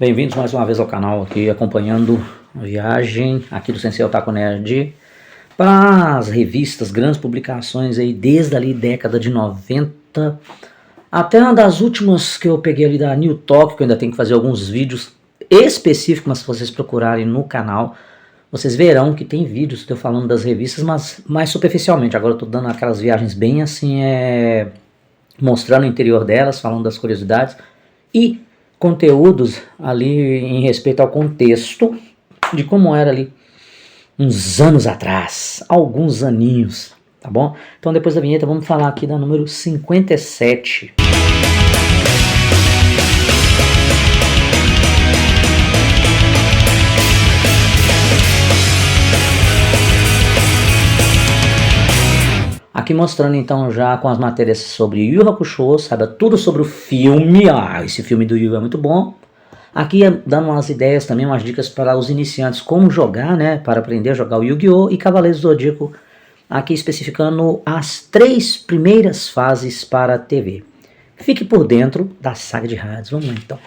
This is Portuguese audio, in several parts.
Bem-vindos mais uma vez ao canal aqui, acompanhando a viagem aqui do Sensei Otaku Nerd para as revistas, grandes publicações aí desde ali década de 90 até uma das últimas que eu peguei ali da New Talk, que eu ainda tenho que fazer alguns vídeos específicos, mas se vocês procurarem no canal, vocês verão que tem vídeos eu falando das revistas, mas mais superficialmente. Agora eu tô dando aquelas viagens bem assim, mostrando o interior delas, falando das curiosidades e conteúdos ali em respeito ao contexto de como era ali uns anos atrás, alguns aninhos, tá bom? Então depois da vinheta vamos falar aqui da número 57. Aqui mostrando então já com as matérias sobre Yu Yu Hakusho, saiba tudo sobre o filme. Esse filme do Yu é muito bom. Aqui dando umas ideias também, umas dicas para os iniciantes como jogar, né, para aprender a jogar o Yu-Gi-Oh! E Cavaleiros do Zodíaco, aqui especificando as 3 primeiras fases para a TV. Fique por dentro da saga de Hades. Vamos lá então.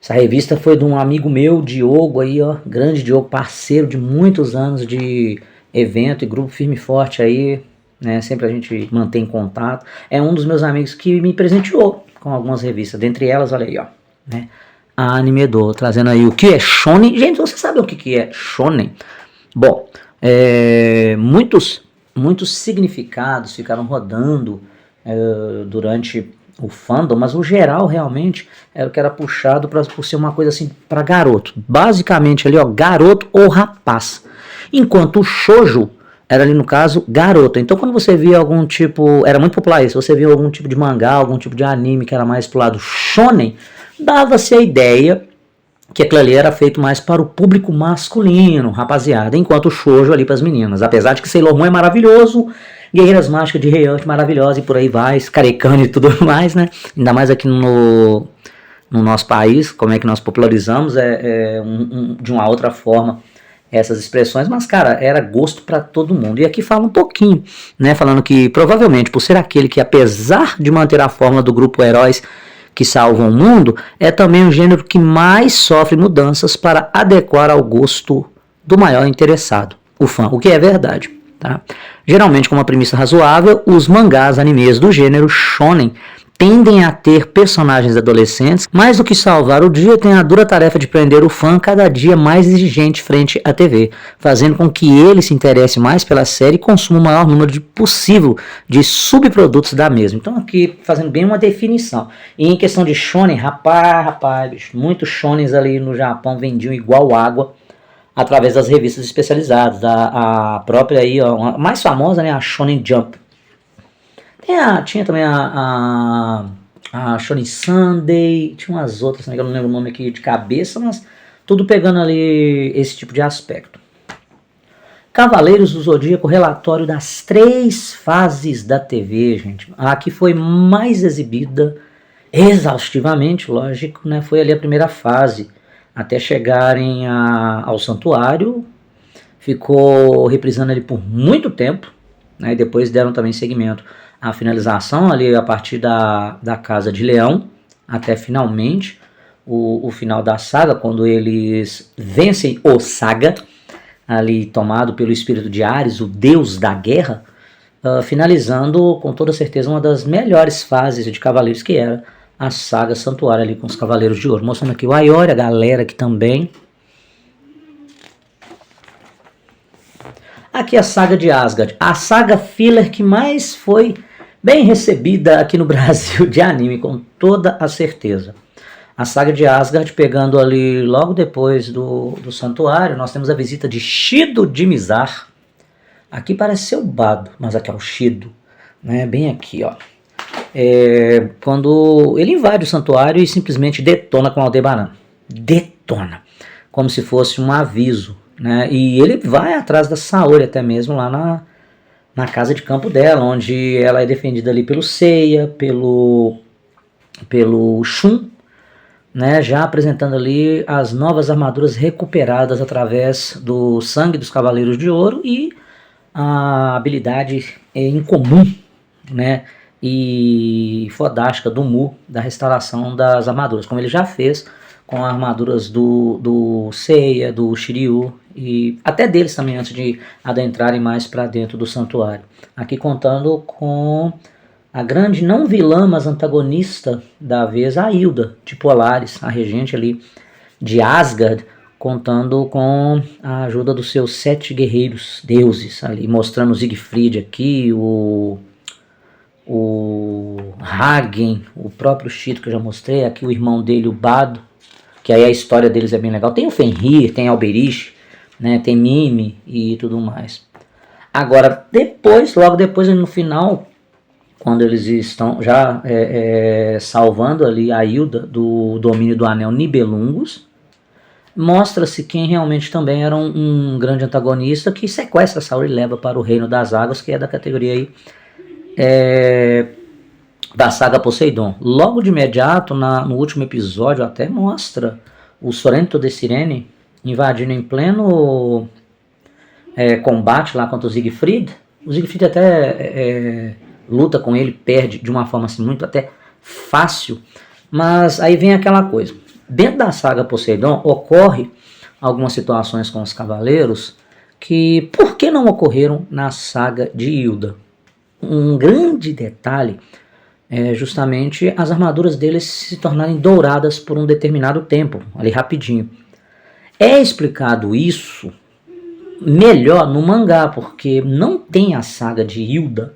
Essa revista foi de um amigo meu, Diogo, aí, ó, grande Diogo, parceiro de muitos anos de evento e grupo firme e forte aí, né, sempre a gente mantém contato. É um dos meus amigos que me presenteou com algumas revistas, dentre elas, olha aí, ó, né, a Anime Do, trazendo aí o que é Shonen. Gente, você sabe o que é Shonen? Bom, muitos significados ficaram rodando durante o fandom, mas o geral realmente era o que era puxado por ser uma coisa assim para garoto, basicamente ali, ó, garoto ou rapaz, enquanto o shoujo era ali no caso garota. Então quando você via algum tipo, era muito popular isso, você via algum tipo de mangá, algum tipo de anime que era mais pro lado shonen, dava-se a ideia que aquilo ali era feito mais para o público masculino, rapaziada, enquanto o shoujo ali para as meninas. Apesar de que Sailor Moon é maravilhoso, Guerreiras Mágicas de Heian maravilhosa e por aí vai, Karekane e tudo mais, né? Ainda mais aqui no nosso país, como é que nós popularizamos de uma outra forma essas expressões, mas cara, era gosto para todo mundo. E aqui fala um pouquinho, né, falando que provavelmente por ser aquele que, apesar de manter a fórmula do grupo heróis que salvam o mundo, é também o gênero que mais sofre mudanças para adequar ao gosto do maior interessado, o fã, o que é verdade. Tá? Geralmente, com uma premissa razoável, os mangás animes do gênero shonen tendem a ter personagens adolescentes, mas do que salvar o dia tem a dura tarefa de prender o fã cada dia mais exigente frente à TV, fazendo com que ele se interesse mais pela série e consuma o maior número possível de subprodutos da mesma. Então aqui fazendo bem uma definição. E em questão de shonen, rapaz, bicho, muitos shonens ali no Japão vendiam igual água através das revistas especializadas, a própria aí, ó, a mais famosa, né, a Shonen Jump. Tinha também a Shonen Sunday, tinha umas outras, né, que eu não lembro o nome aqui de cabeça, mas tudo pegando ali esse tipo de aspecto. Cavaleiros do Zodíaco, relatório das 3 fases da TV, gente. A que foi mais exibida exaustivamente, lógico, né, foi ali a primeira fase, até chegarem ao santuário, ficou reprisando ali por muito tempo, né, e depois deram também seguimento à finalização ali a partir da Casa de Leão, até finalmente o final da saga, quando eles vencem o Saga, ali tomado pelo espírito de Ares, o deus da guerra, finalizando com toda certeza uma das melhores fases de Cavaleiros, que era a saga Santuário ali com os Cavaleiros de Ouro. Mostrando aqui o Ayori, a galera aqui também. Aqui a saga de Asgard, a saga filler que mais foi bem recebida aqui no Brasil de anime, com toda a certeza. A saga de Asgard, pegando ali logo depois do Santuário, nós temos a visita de Shido de Mizar. Aqui parece ser o Bado, mas aqui é o Shido, né? Bem aqui, ó. Quando ele invade o santuário e simplesmente detona com Aldebaran. Detona. Como se fosse um aviso, né? E ele vai atrás da Saori, até mesmo lá na casa de campo dela, onde ela é defendida ali pelo Seiya, pelo Shun, né? Já apresentando ali as novas armaduras recuperadas através do sangue dos Cavaleiros de Ouro e a habilidade incomum, né, e fodástica do Mu, da restauração das armaduras, como ele já fez com as armaduras do Seiya, do Shiryu, e até deles também, antes de adentrarem mais para dentro do santuário. Aqui contando com a grande, não vilã, mas antagonista da vez, a Hilda, de Polaris, a regente ali de Asgard, contando com a ajuda dos seus 7 guerreiros deuses ali, mostrando o Siegfried aqui, o Hagen, o próprio Shito que eu já mostrei, aqui o irmão dele, o Bado, que aí a história deles é bem legal. Tem o Fenrir, tem Alberich, né, tem Mime e tudo mais. Agora, depois, logo depois, no final, quando eles estão já salvando ali a Hilda do domínio do anel Nibelungus, mostra-se quem realmente também era um grande antagonista que sequestra Saori e leva para o Reino das Águas, que é da categoria aí, da saga Poseidon. Logo de imediato, no último episódio, até mostra o Sorrento de Sirene invadindo em pleno combate lá contra o Siegfried. O Siegfried até luta com ele, perde de uma forma assim, muito até fácil, mas aí vem aquela coisa. Dentro da saga Poseidon ocorre algumas situações com os cavaleiros que por que não ocorreram na saga de Hilda? Um grande detalhe é justamente as armaduras deles se tornarem douradas por um determinado tempo, ali rapidinho. É explicado isso melhor no mangá, porque não tem a saga de Hilda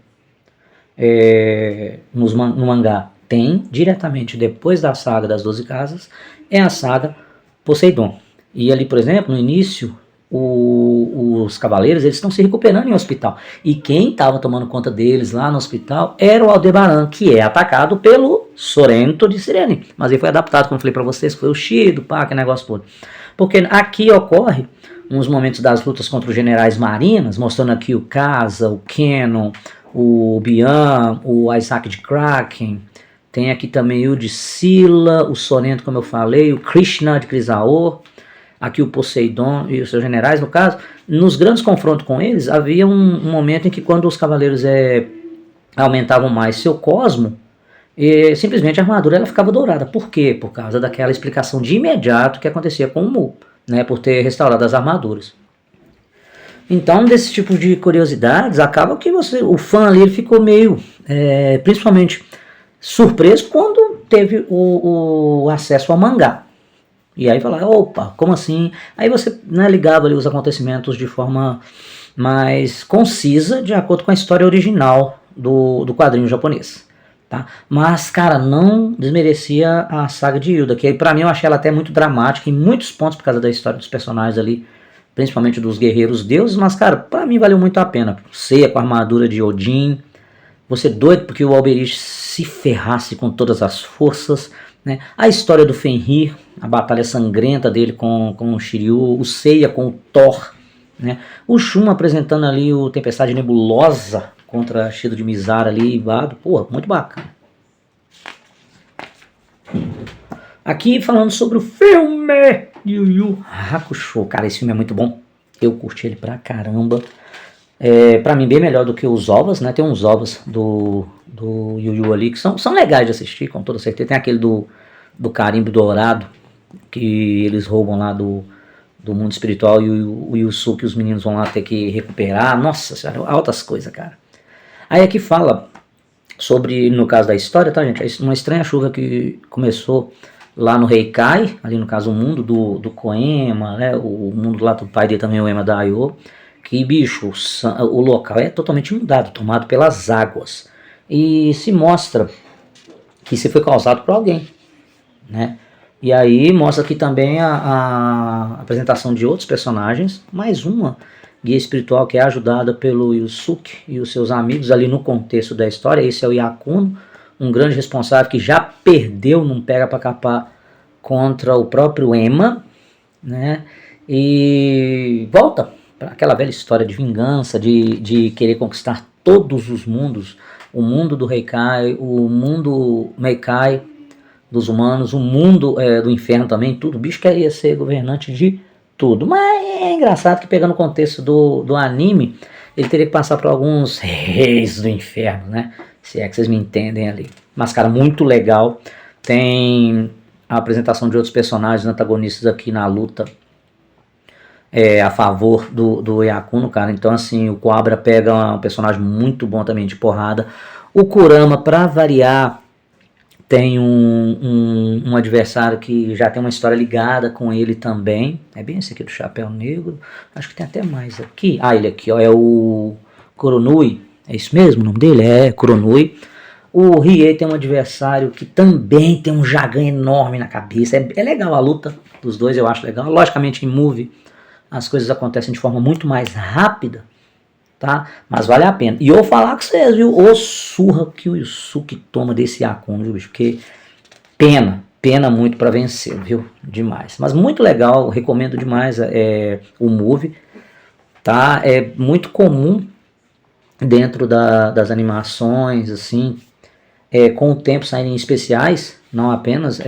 no mangá. Tem, diretamente depois da saga das 12 casas, é a saga Poseidon. E ali, por exemplo, no início, os cavaleiros eles estão se recuperando em um hospital. E quem estava tomando conta deles lá no hospital era o Aldebaran, que é atacado pelo Sorrento de Sirene. Mas ele foi adaptado, como eu falei para vocês, foi o Shido, pá, que negócio todo. Porque aqui ocorre uns momentos das lutas contra os generais marinas, mostrando aqui o Kasa, o Kenon, o Bian, o Isaac de Kraken. Tem aqui também o de Scylla, o Sorrento, como eu falei, o Krishna de Chrysaor, aqui o Poseidon e os seus generais, no caso. Nos grandes confrontos com eles, havia um momento em que quando os cavaleiros aumentavam mais seu cosmo, simplesmente a armadura ela ficava dourada. Por quê? Por causa daquela explicação de imediato que acontecia com o Mu, né, por ter restaurado as armaduras. Então, desse tipo de curiosidades, acaba que o fã ali ele ficou meio, principalmente surpreso quando teve o acesso ao mangá. E aí fala, opa, como assim? Aí você ligava ali os acontecimentos de forma mais concisa, de acordo com a história original do quadrinho japonês. Tá? Mas, cara, não desmerecia a saga de Hilda, que pra mim eu achei ela até muito dramática em muitos pontos por causa da história dos personagens ali, principalmente dos guerreiros deuses, mas, cara, pra mim valeu muito a pena. Seiya com a armadura de Odin, você doido porque o Alberich se ferrasse com todas as forças, né? A história do Fenrir, a batalha sangrenta dele com o Shiryu, o Seiya com o Thor, né? O Shun apresentando ali o Tempestade Nebulosa contra Shido de Mizar ali, Bado, porra, muito bacana. Aqui falando sobre o filme Yu Yu Hakusho, cara, esse filme é muito bom, eu curti ele pra caramba. Pra mim bem melhor do que os ovas, né? Tem uns ovas do Yu Yu ali que são legais de assistir, com toda certeza. Tem aquele do carimbo dourado, que eles roubam lá do mundo espiritual, e o Yusuke e os meninos vão lá ter que recuperar. Nossa senhora, altas coisas, cara. Aí aqui fala sobre, no caso da história, tá, gente? Uma estranha chuva que começou lá no Heikai, ali no caso o mundo do Koema, né? O mundo lá do pai dele também, o Ema da Ayo. Que, bicho, o local é totalmente inundado, tomado pelas águas. E se mostra que isso foi causado por alguém, né? E aí mostra aqui também a apresentação de outros personagens, mais uma guia espiritual que é ajudada pelo Yusuke e os seus amigos ali no contexto da história. Esse é o Yakuno, um grande responsável que já perdeu num pega pra capar contra o próprio Ema, né? E volta para aquela velha história de vingança, de querer conquistar todos os mundos, o mundo do Heikai, o mundo Meikai dos humanos, o mundo do inferno também, tudo. O bicho queria ser governante de tudo. Mas é engraçado que pegando o contexto do anime, ele teria que passar por alguns reis do inferno, né? Se é que vocês me entendem ali. Mas, cara, muito legal. Tem a apresentação de outros personagens antagonistas aqui na luta a favor do Yakuno, cara. Então, assim, o Cobra pega um personagem muito bom também de porrada. O Kurama, pra variar, tem um adversário que já tem uma história ligada com ele também. É bem esse aqui do Chapéu Negro. Acho que tem até mais aqui. Ah, ele aqui, ó, é o Kuronui. É isso mesmo o nome dele? É Kuronui. O Riei tem um adversário que também tem um Jagan enorme na cabeça. É legal a luta dos dois, eu acho legal. Logicamente, em movie, as coisas acontecem de forma muito mais rápida, tá? Mas vale a pena. E eu vou falar com vocês, viu? O surra que o Yusuke toma desse Yakuno, viu, bicho? Porque pena muito pra vencer, viu? Demais. Mas muito legal, recomendo demais o movie, tá? É muito comum dentro das animações, assim, com o tempo saindo em especiais, não apenas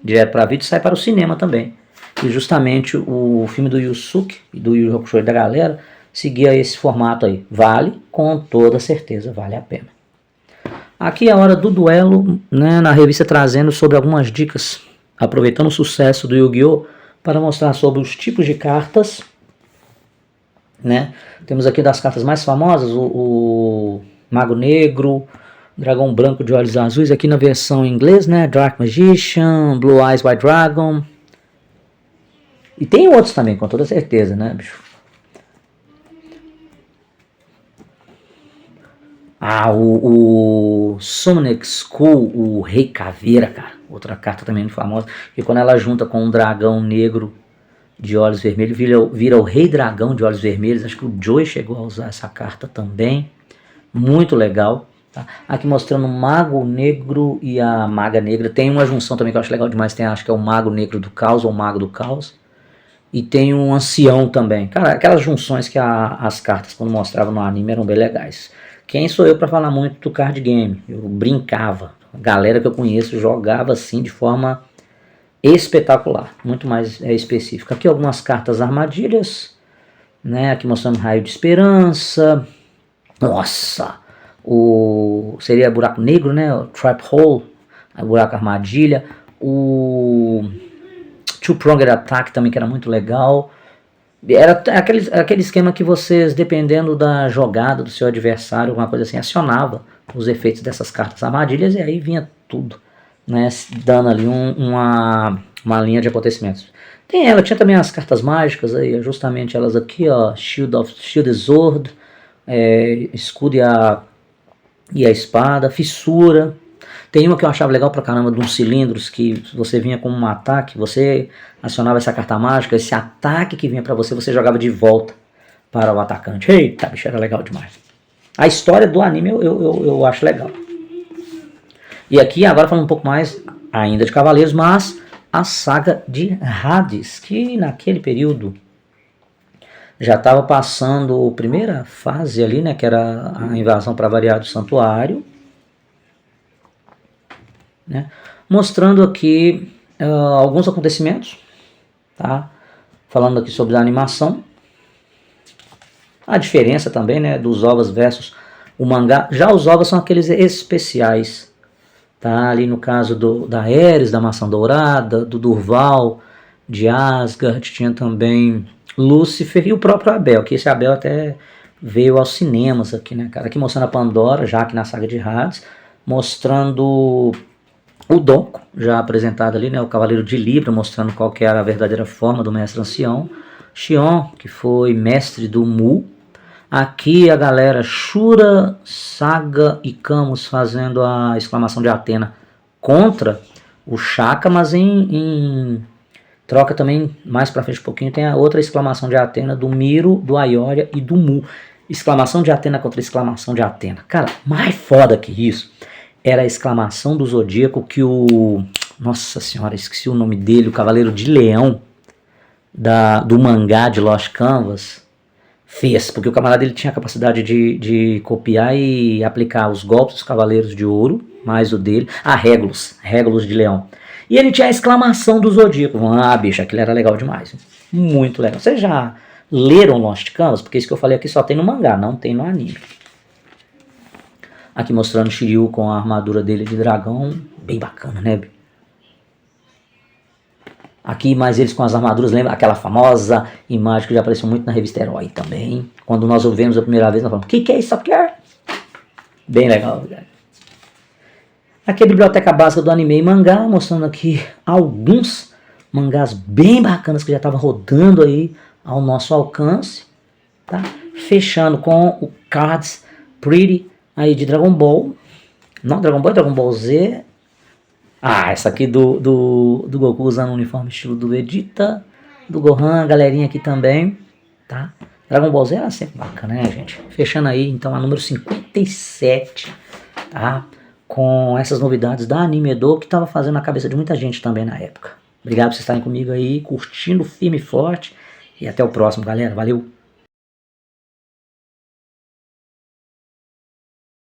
direto para vídeo, sai para o cinema também. E justamente o filme do Yusuke e do Yu Yu Hakusho da galera seguia esse formato aí. Vale, com toda certeza, vale a pena. Aqui é a hora do duelo, né, na revista trazendo sobre algumas dicas, aproveitando o sucesso do Yu-Gi-Oh! Para mostrar sobre os tipos de cartas, né? Temos aqui das cartas mais famosas, o Mago Negro, Dragão Branco de Olhos Azuis, aqui na versão em inglês, né? Dark Magician, Blue Eyes White Dragon. E tem outros também, com toda certeza, né, bicho? Ah, o Summoning School, o Rei Caveira, cara. Outra carta também muito famosa. E quando ela junta com um dragão negro de olhos vermelhos, vira o Rei Dragão de Olhos Vermelhos. Acho que o Joey chegou a usar essa carta também. Muito legal. Tá? Aqui mostrando o Mago Negro e a Maga Negra. Tem uma junção também que eu acho legal demais. Tem, acho que é o Mago Negro do Caos ou o Mago do Caos. E tem um Ancião também. Cara, aquelas junções que as cartas, quando mostravam no anime, eram bem legais. Quem sou eu para falar muito do card game? Eu brincava. A galera que eu conheço jogava assim de forma espetacular. Muito mais específica. Aqui algumas cartas armadilhas, né? Aqui mostrando Raio de Esperança. Nossa! Seria buraco negro, né? O Trap Hole, buraco armadilha. O Two-Pronged Attack também, que era muito legal. Era aquele esquema que vocês, dependendo da jogada do seu adversário, alguma coisa assim, acionava os efeitos dessas cartas armadilhas e aí vinha tudo, né, dando ali uma linha de acontecimentos. Tinha também as cartas mágicas, aí, justamente elas aqui, ó, Shield Sword, escudo e a espada, fissura. Tem uma que eu achava legal pra caramba, de uns cilindros, que você vinha com um ataque, você acionava essa carta mágica, esse ataque que vinha pra você, você jogava de volta para o atacante. Eita, bicho, era legal demais. A história do anime eu acho legal. E aqui, agora falando um pouco mais, ainda de Cavaleiros, mas a saga de Hades, que naquele período já estava passando a primeira fase ali, né, que era a invasão para variar do santuário, né, mostrando aqui alguns acontecimentos, tá? Falando aqui sobre a animação, a diferença também, né, dos ovos versus o mangá. Já os ovos são aqueles especiais, tá? Ali no caso da Ares, da Maçã Dourada, do Durval, de Asgard, tinha também Lúcifer e o próprio Abel, que esse Abel até veio aos cinemas aqui, né, cara? Aqui mostrando a Pandora, já aqui na saga de Hades, mostrando o Donko, já apresentado ali, né, o Cavaleiro de Libra, mostrando qual que era a verdadeira forma do mestre ancião. Xion, que foi mestre do Mu. Aqui a galera Shura, Saga e Camus fazendo a exclamação de Atena contra o Shaka, mas em troca também, mais pra frente um pouquinho, tem a outra exclamação de Atena do Miro, do Aioria e do Mu. Exclamação de Atena contra exclamação de Atena. Cara, mais foda que isso era a exclamação do Zodíaco que nossa senhora, esqueci o nome dele, o Cavaleiro de Leão do mangá de Lost Canvas fez, porque o camarada ele tinha a capacidade de copiar e aplicar os golpes dos Cavaleiros de Ouro, mais o dele, Régulos de Leão. E ele tinha a exclamação do Zodíaco. Ah, bicho, aquilo era legal demais. Muito legal. Vocês já leram Lost Canvas, porque isso que eu falei aqui só tem no mangá, não tem no anime. Aqui mostrando o Shiryu com a armadura dele de dragão, bem bacana, né? Aqui mais eles com as armaduras, lembra aquela famosa imagem que já apareceu muito na revista Herói também. Quando nós ouvimos a primeira vez, nós falamos, o que é isso aqui? Bem legal, galera. Aqui a biblioteca básica do anime e mangá, mostrando aqui alguns mangás bem bacanas que já estavam rodando aí ao nosso alcance, tá? Fechando com o Cards Pretty aí de Dragon Ball. Não, Dragon Ball é Dragon Ball Z. Ah, essa aqui do Goku usando o uniforme estilo do Vegeta, do Gohan, a galerinha aqui também, tá? Dragon Ball Z era sempre bacana, né, gente? Fechando aí, então, a número 57, tá? Com essas novidades da Anime Edo, que tava fazendo a cabeça de muita gente também na época. Obrigado por vocês estarem comigo aí, curtindo firme e forte. E até o próximo, galera. Valeu!